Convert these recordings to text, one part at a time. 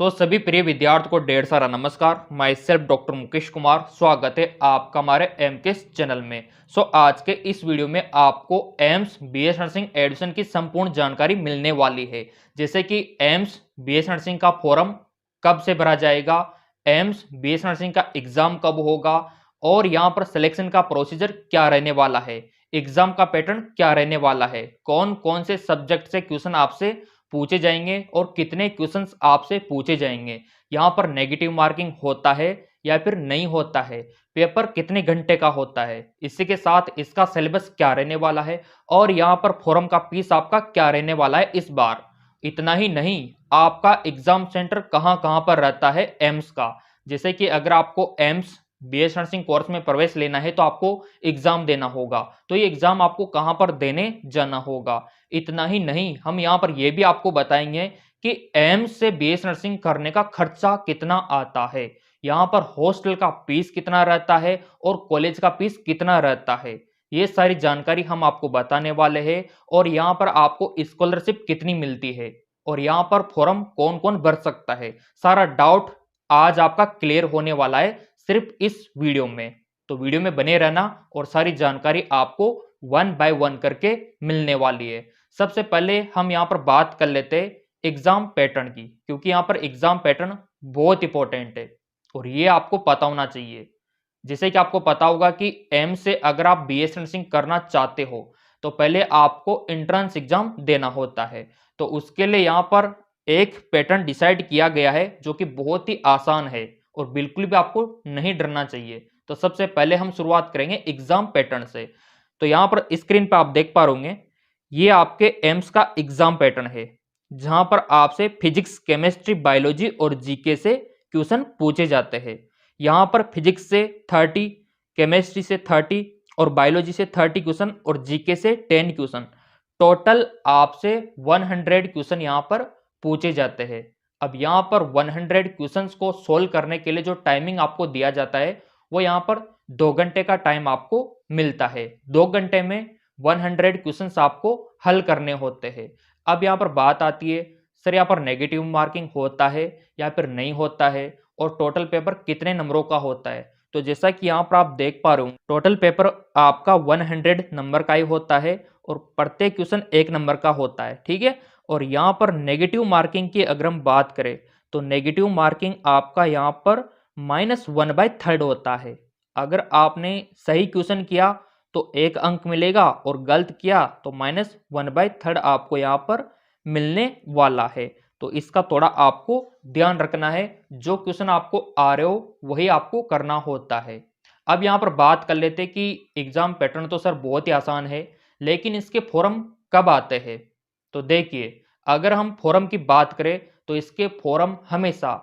सभी प्रिय विद्यार्थियों को ढेर सारा नमस्कार। My self doctor Mukesh Kumar, स्वागत है आपका हमारे एमकेएस चैनल में। आज के इस वीडियो में आपको एम्स बीएस नर्सिंग एडमिशन की संपूर्ण जानकारी मिलने वाली है। जैसे कि एम्स बीएस नर्सिंग का फॉर्म कब से भरा जाएगा, एम्स बीएस नर्सिंग का एग्जाम कब होगा और यहाँ पर सिलेक्शन का प्रोसीजर क्या रहने वाला है, एग्जाम का पैटर्न क्या रहने वाला है, कौन कौन से सब्जेक्ट से क्वेश्चन आपसे पूछे जाएंगे और कितने क्वेश्चंस आपसे पूछे जाएंगे, यहाँ पर नेगेटिव मार्किंग होता है या फिर नहीं होता है, पेपर कितने घंटे का होता है, इसी के साथ इसका सिलेबस क्या रहने वाला है और यहाँ पर फॉर्म का फीस आपका क्या रहने वाला है इस बार। इतना ही नहीं, आपका एग्जाम सेंटर कहाँ कहाँ पर रहता है एम्स का। जैसे कि अगर आपको एम्स बीएस नर्सिंग कोर्स में प्रवेश लेना है तो आपको एग्जाम देना होगा, तो ये एग्जाम आपको कहाँ पर देने जाना होगा। इतना ही नहीं, हम यहाँ पर यह भी आपको बताएंगे कि एम्स से बीएस नर्सिंग करने का खर्चा कितना आता है, यहाँ पर हॉस्टल का फीस कितना रहता है और कॉलेज का फीस कितना रहता है, ये सारी जानकारी हम आपको बताने वाले हैं। और यहाँ पर आपको स्कॉलरशिप कितनी मिलती है और यहाँ पर फॉर्म कौन कौन भर सकता है, सारा डाउट आज आपका क्लियर होने वाला है सिर्फ इस वीडियो में। तो वीडियो में बने रहना और सारी जानकारी आपको वन बाय वन करके मिलने वाली है। सबसे पहले हम यहाँ पर बात कर लेते हैं एग्जाम पैटर्न की, क्योंकि यहाँ पर एग्जाम पैटर्न बहुत इंपॉर्टेंट है और ये आपको पता होना चाहिए। जैसे कि आपको पता होगा कि एम से अगर आप बीएस नर्सिंग करना चाहते हो तो पहले आपको एंट्रेंस एग्जाम देना होता है। तो उसके लिए यहाँ पर एक पैटर्न डिसाइड किया गया है जो कि बहुत ही आसान है और बिल्कुल भी आपको नहीं डरना चाहिए। तो सबसे पहले हम शुरुआत करेंगे एग्जाम पैटर्न से। तो यहाँ पर स्क्रीन पर आप देख पा रहे होंगे, ये आपके एम्स का एग्जाम पैटर्न है जहां पर आपसे फिजिक्स, केमिस्ट्री, बायोलॉजी और जीके से क्वेश्चन पूछे जाते हैं। यहाँ पर फिजिक्स से 30, केमिस्ट्री से 30 और बायोलॉजी से 30 क्वेश्चन और जीके से 10 क्वेश्चन, टोटल आपसे 100 क्वेश्चन यहाँ पर पूछे जाते हैं। अब यहाँ पर 100 क्वेश्चंस को सोल्व करने के लिए जो टाइमिंग आपको दिया जाता है वो यहाँ पर 2 घंटे का टाइम आपको मिलता है। 2 घंटे में 100 क्वेश्चंस आपको हल करने होते हैं। अब यहाँ पर बात आती है, सर यहाँ पर नेगेटिव मार्किंग होता है या फिर नहीं होता है और टोटल पेपर कितने नंबरों का होता है। तो जैसा कि यहाँ पर आप देख पा रहे हो, टोटल पेपर आपका 100 नंबर का ही होता है और प्रत्येक क्वेश्चन 1 नंबर का होता है, ठीक है। और यहाँ पर नेगेटिव मार्किंग की अगर हम बात करें तो नेगेटिव मार्किंग आपका यहाँ पर -1/3 होता है। अगर आपने सही क्वेश्चन किया तो 1 अंक मिलेगा और गलत किया तो -1/3 आपको यहाँ पर मिलने वाला है। तो इसका थोड़ा आपको ध्यान रखना है, जो क्वेश्चन आपको आ रहे हो वही आपको करना होता है। अब यहाँ पर बात कर लेते हैं कि एग्जाम पैटर्न तो सर बहुत ही आसान है, लेकिन इसके फॉर्म कब आते हैं। तो देखिए, अगर हम फॉर्म की बात करें तो इसके फॉर्म हमेशा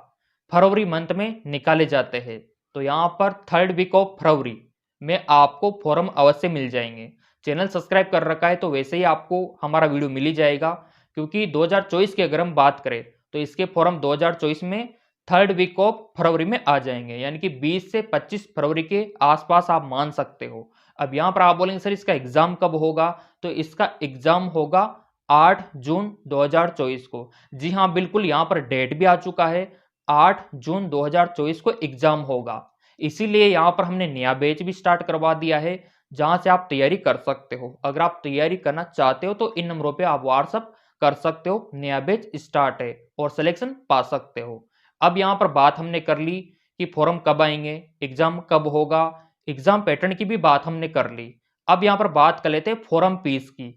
फरवरी मंथ में निकाले जाते हैं। तो यहाँ पर 3rd वीक ऑफ फरवरी में आपको फॉर्म अवश्य मिल जाएंगे। चैनल सब्सक्राइब कर रखा है तो वैसे ही आपको हमारा वीडियो मिल ही जाएगा, क्योंकि 2024 की अगर हम बात करें तो इसके फॉर्म 2024 में 3rd वीक ऑफ फरवरी में आ जाएंगे, यानी कि 20 से 25 फरवरी के आसपास आप मान सकते हो। अब यहाँ पर आप बोलेंगे सर इसका एग्जाम कब होगा, तो इसका एग्जाम होगा 8 जून 2024 को। जी हाँ, बिल्कुल यहाँ पर डेट भी आ चुका है, 8 जून 2024 को एग्जाम होगा। इसीलिए यहाँ पर हमने नया बैच भी स्टार्ट करवा दिया है जहां से आप तैयारी कर सकते हो। अगर आप तैयारी करना चाहते हो तो इन नंबरों पे आप व्हाट्सअप कर सकते हो, नया बैच स्टार्ट है और सिलेक्शन पा सकते हो। अब यहाँ पर बात हमने कर ली कि फॉर्म कब आएंगे, एग्जाम कब होगा, एग्जाम पैटर्न की भी बात हमने कर ली। अब यहाँ पर बात कर लेते हैं फॉर्म फीस की,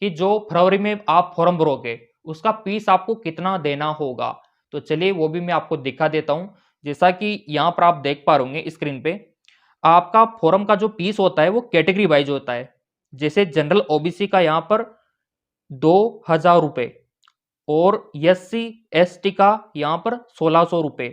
कि जो फरवरी में आप फॉर्म भरोगे उसका फीस आपको कितना देना होगा। तो चलिए वो भी मैं आपको दिखा देता हूं। जैसा कि यहाँ पर आप देख पा रहे होंगे स्क्रीन पे, आपका फॉर्म का जो फीस होता है वो कैटेगरी वाइज होता है। जैसे जनरल ओबीसी का यहाँ पर 2000 रुपये और SC ST का यहाँ पर 1600 रुपये।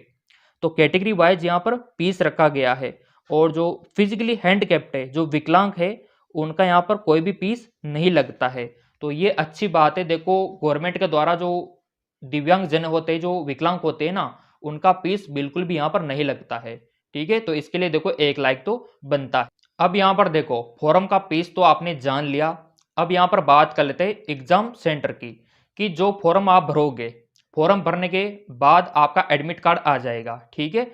तो कैटेगरी वाइज यहाँ पर फीस रखा गया है। और जो फिजिकली हैंडकेप्ड है, जो विकलांग है, उनका यहाँ पर कोई भी फीस नहीं लगता है। तो ये अच्छी बात है। देखो, गवर्नमेंट के द्वारा जो दिव्यांग जन होते हैं, जो विकलांग होते हैं ना, उनका फीस बिल्कुल भी यहाँ पर नहीं लगता है, ठीक है। तो इसके लिए देखो 1 लाख तो बनता है। अब यहाँ पर देखो फॉर्म का फीस तो आपने जान लिया। अब यहाँ पर बात कर लेते हैं एग्जाम सेंटर की, कि जो फॉर्म आप भरोगे फॉर्म भरने के बाद आपका एडमिट कार्ड आ जाएगा। ठीक है,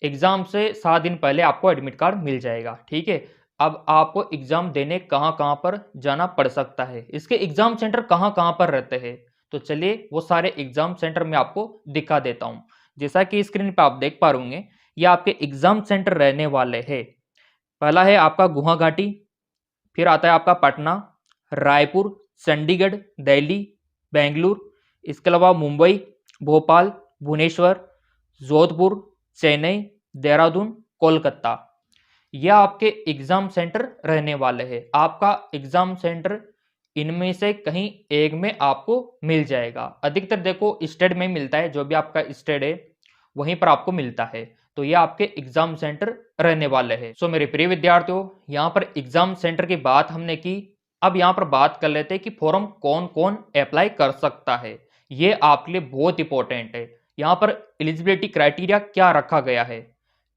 एग्जाम से 7 दिन पहले आपको एडमिट कार्ड मिल जाएगा। ठीक है, अब आपको एग्जाम देने कहाँ कहाँ पर जाना पड़ सकता है, इसके एग्जाम सेंटर कहाँ कहाँ पर रहते हैं, तो चलिए वो सारे एग्जाम सेंटर मैं आपको दिखा देता हूँ। जैसा कि स्क्रीन पे आप देख पा रहे होंगे, ये आपके एग्जाम सेंटर रहने वाले हैं। पहला है आपका गुवाहाटी, फिर आता है आपका पटना, रायपुर, चंडीगढ़, दिल्ली, बेंगलुरु, इसके अलावा मुंबई, भोपाल, भुवनेश्वर, जोधपुर, चेन्नई, देहरादून, कोलकाता। यह आपके एग्जाम सेंटर रहने वाले हैं। आपका एग्जाम सेंटर इनमें से कहीं एक में आपको मिल जाएगा। अधिकतर देखो स्टेट में मिलता है, जो भी आपका स्टेट है वहीं पर आपको मिलता है। तो ये आपके एग्जाम सेंटर रहने वाले हैं। सो मेरे प्रिय विद्यार्थियों, यहाँ पर एग्जाम सेंटर की बात हमने की। अब यहाँ पर बात कर लेते हैं कि फॉर्म कौन कौन अप्लाई कर सकता है। ये आपके लिए बहुत इंपॉर्टेंट है। यहाँ पर एलिजिबिलिटी क्राइटेरिया क्या रखा गया है,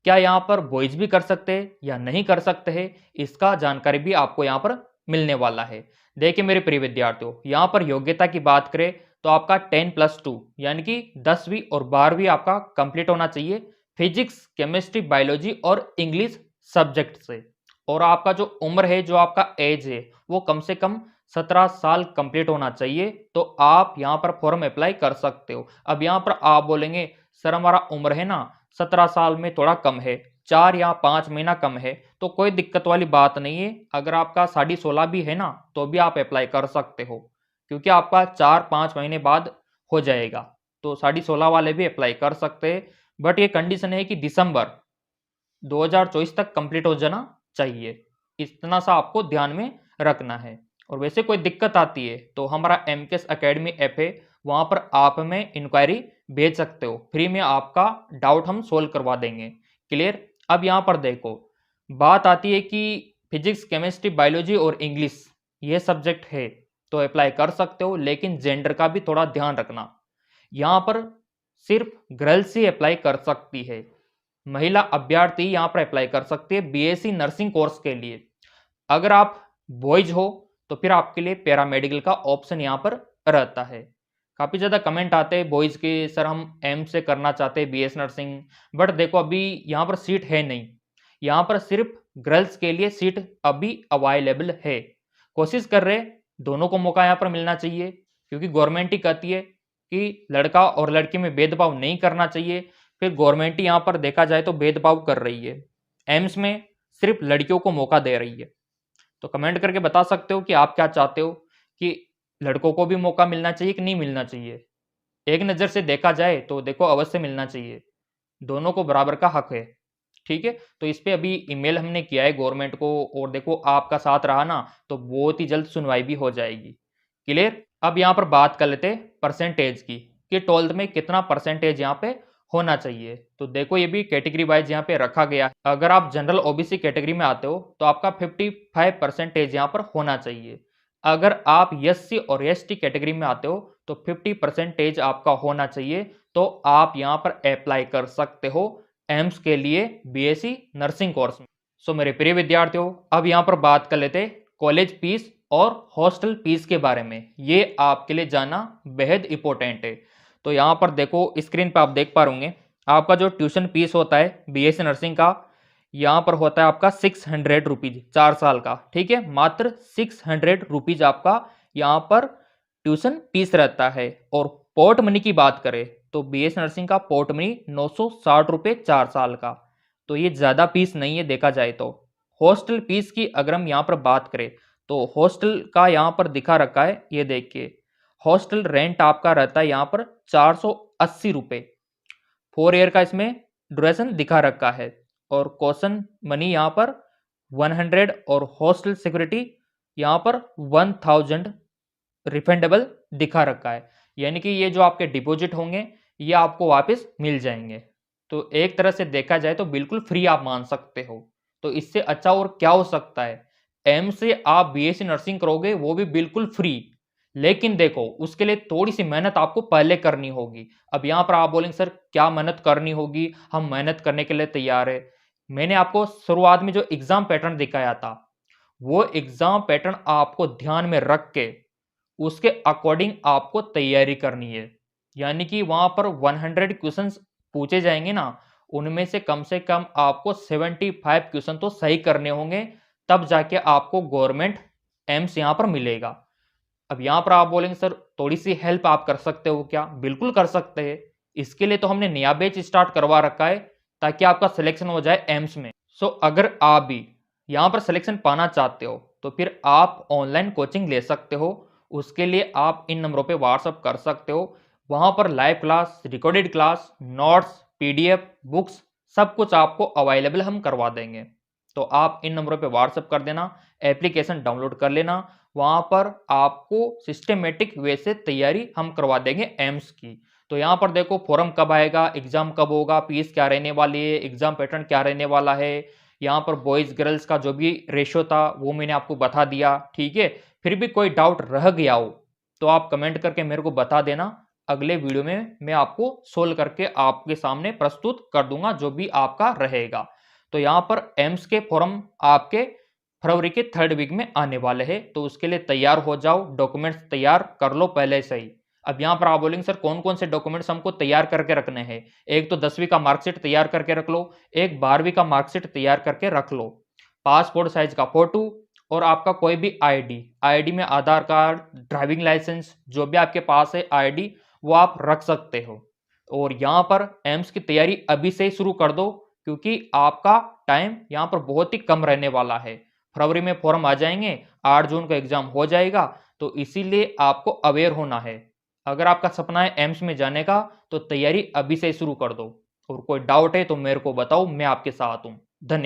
क्या यहाँ पर बॉयज भी कर सकते हैं या नहीं कर सकते हैं, इसका जानकारी भी आपको यहाँ पर मिलने वाला है। देखिए मेरे प्रिय विद्यार्थियों, यहाँ पर योग्यता की बात करें तो आपका 10+2 यानी कि 10वीं और 12वीं आपका कंप्लीट होना चाहिए फिजिक्स, केमिस्ट्री, बायोलॉजी और इंग्लिश सब्जेक्ट से। और आपका जो उम्र है, जो आपका एज है, वो कम से कम 17 साल कंप्लीट होना चाहिए, तो आप यहाँ पर फॉर्म अप्लाई कर सकते हो। अब यहाँ पर आप बोलेंगे सर हमारा उम्र है ना 17 साल में थोड़ा कम है, 4 या 5 महीना कम है, तो कोई दिक्कत वाली बात नहीं है। अगर आपका 16.5 भी है ना तो भी आप अप्लाई कर सकते हो, क्योंकि आपका 4-5 महीने बाद हो जाएगा, तो 16.5 वाले भी अप्लाई कर सकते हैं। बट ये कंडीशन है कि दिसंबर 2024 तक कंप्लीट हो जाना चाहिए, इतना सा आपको ध्यान में रखना है। और वैसे कोई दिक्कत आती है तो हमारा MKS अकेडमी ऐप है, वहां पर आप हमें इंक्वायरी भेज सकते हो, फ्री में आपका डाउट हम सोल्व करवा देंगे। क्लियर। अब यहाँ पर देखो, बात आती है कि फिजिक्स, केमिस्ट्री, बायोलॉजी और इंग्लिश ये सब्जेक्ट है तो अप्लाई कर सकते हो, लेकिन जेंडर का भी थोड़ा ध्यान रखना। यहाँ पर सिर्फ गर्ल्स ही अप्लाई कर सकती है, महिला अभ्यर्थी यहाँ पर अप्लाई कर सकती है BSc नर्सिंग कोर्स के लिए। अगर आप बॉयज हो तो फिर आपके लिए पैरामेडिकल का ऑप्शन यहाँ पर रहता है। काफ़ी ज़्यादा कमेंट आते हैं बॉयज़ के, सर हम एम्स से करना चाहते हैं BS नर्सिंग, बट देखो अभी यहाँ पर सीट है नहीं, यहाँ पर सिर्फ गर्ल्स के लिए सीट अभी अवेलेबल है। कोशिश कर रहे दोनों को मौका यहाँ पर मिलना चाहिए, क्योंकि गवर्नमेंट ही कहती है कि लड़का और लड़की में भेदभाव नहीं करना चाहिए, फिर गवर्नमेंट ही यहाँ पर देखा जाए तो भेदभाव कर रही है, एम्स में सिर्फ लड़कियों को मौका दे रही है। तो कमेंट करके बता सकते हो कि आप क्या चाहते हो, कि लड़कों को भी मौका मिलना चाहिए कि नहीं मिलना चाहिए। एक नज़र से देखा जाए तो देखो अवश्य मिलना चाहिए, दोनों को बराबर का हक है। ठीक है, तो इस पे अभी ईमेल हमने किया है गवर्नमेंट को, और देखो आपका साथ रहा ना तो बहुत ही जल्द सुनवाई भी हो जाएगी। क्लियर। अब यहाँ पर बात कर लेते परसेंटेज की, कि 12th में कितना परसेंटेज यहाँ पे होना चाहिए। तो देखो ये भी कैटेगरी वाइज यहाँ पे रखा गया है। अगर आप जनरल OBC कैटेगरी में आते हो तो आपका 55% यहाँ पर होना चाहिए। अगर आप SC और ST कैटेगरी में आते हो तो 50% आपका होना चाहिए, तो आप यहाँ पर अप्लाई कर सकते हो एम्स के लिए BSc नर्सिंग कोर्स में। सो मेरे प्रिय विद्यार्थियों, अब यहाँ पर बात कर लेते कॉलेज फीस और हॉस्टल फीस के बारे में। ये आपके लिए जानना बेहद इंपॉर्टेंट है। तो यहाँ पर देखो स्क्रीन पर आप देख पा रहे, आपका जो ट्यूशन फीस होता है BSc नर्सिंग का, यहाँ पर होता है आपका 600 रुपीज 4 साल का। ठीक है, मात्र 600 रुपीज आपका यहाँ पर ट्यूशन फीस रहता है। और पोर्ट मनी की बात करें तो BSc नर्सिंग का पोर्ट मनी 960 रुपये 4 साल का, तो ये ज़्यादा फीस नहीं है देखा जाए तो। हॉस्टल फीस की अगर हम यहाँ पर बात करें तो हॉस्टल का यहाँ पर दिखा रखा है, ये देखिए हॉस्टल रेंट आपका रहता है यहाँ पर 480 रुपये 4 ईयर का, इसमें ड्यूरेशन दिखा रखा है। और कॉशन मनी यहाँ पर 100 और हॉस्टल सिक्योरिटी यहाँ पर 1000 रिफंडेबल दिखा रखा है, यानी कि ये जो आपके डिपॉजिट होंगे ये आपको वापस मिल जाएंगे। तो एक तरह से देखा जाए तो बिल्कुल फ्री आप मान सकते हो। तो इससे अच्छा और क्या हो सकता है, एम्स से आप BSc नर्सिंग करोगे वो भी बिल्कुल फ्री, लेकिन देखो उसके लिए थोड़ी सी मेहनत आपको पहले करनी होगी। अब यहाँ पर आप बोलेंगे सर क्या मेहनत करनी होगी, हम मेहनत करने के लिए तैयार है। मैंने आपको शुरुआत में जो एग्जाम पैटर्न दिखाया था वो एग्जाम पैटर्न आपको ध्यान में रख के उसके अकॉर्डिंग आपको तैयारी करनी है। यानी कि वहां पर 100 क्वेश्चंस पूछे जाएंगे ना, उनमें से कम आपको 75 क्वेश्चन तो सही करने होंगे, तब जाके आपको गवर्नमेंट एम्स यहां पर मिलेगा। अब यहां पर आप बोलेंगे सर थोड़ी सी हेल्प आप कर सकते हो क्या? बिल्कुल कर सकते हैं। इसके लिए तो हमने नया बैच स्टार्ट करवा रखा है ताकि आपका सिलेक्शन हो जाए एम्स में। सो अगर आप भी यहां पर सिलेक्शन पाना चाहते हो तो फिर आप ऑनलाइन कोचिंग ले सकते हो। उसके लिए आप इन नंबरों पे व्हाट्सअप कर सकते हो। वहां पर live class, recorded class, notes, PDF, books सब कुछ आपको अवेलेबल हम करवा देंगे। तो आप इन नंबरों पे व्हाट्सअप कर देना, एप्लीकेशन डाउनलोड कर लेना। वहां पर आपको सिस्टमेटिक वे से तैयारी हम करवा देंगे एम्स की। तो यहाँ पर देखो फॉर्म कब आएगा, एग्जाम कब होगा, फीस क्या रहने वाली है, एग्जाम पैटर्न क्या रहने वाला है। यहाँ पर बॉयज गर्ल्स का जो भी रेशो था वो मैंने आपको बता दिया, ठीक है। फिर भी कोई डाउट रह गया हो तो आप कमेंट करके मेरे को बता देना। अगले वीडियो में मैं आपको सोल्व करके आपके सामने प्रस्तुत कर दूंगा जो भी आपका रहेगा। तो यहाँ पर एम्स के फॉर्म आपके फरवरी के 3rd वीक में आने वाले हैं, तो उसके लिए तैयार हो जाओ, डॉक्यूमेंट्स तैयार कर लो पहले से ही। अब यहाँ पर आप बोलेंगे सर कौन कौन से डॉक्यूमेंट्स हमको तैयार करके रखने हैं? एक तो 10वीं का मार्कशीट तैयार करके रख लो, एक 12वीं का मार्कशीट तैयार करके रख लो, पासपोर्ट साइज का फोटो और आपका कोई भी आईडी में आधार कार्ड, ड्राइविंग लाइसेंस, जो भी आपके पास है आईडी वो आप रख सकते हो। और यहाँ पर एम्स की तैयारी अभी से ही शुरू कर दो क्योंकि आपका टाइम यहाँ पर बहुत ही कम रहने वाला है। फरवरी में फॉर्म आ जाएंगे, 8 जून को एग्जाम हो जाएगा, तो इसीलिए आपको अवेयर होना है। अगर आपका सपना है एम्स में जाने का तो तैयारी अभी से शुरू कर दो। और कोई डाउट है तो मेरे को बताओ, मैं आपके साथ हूं। धन्यवाद।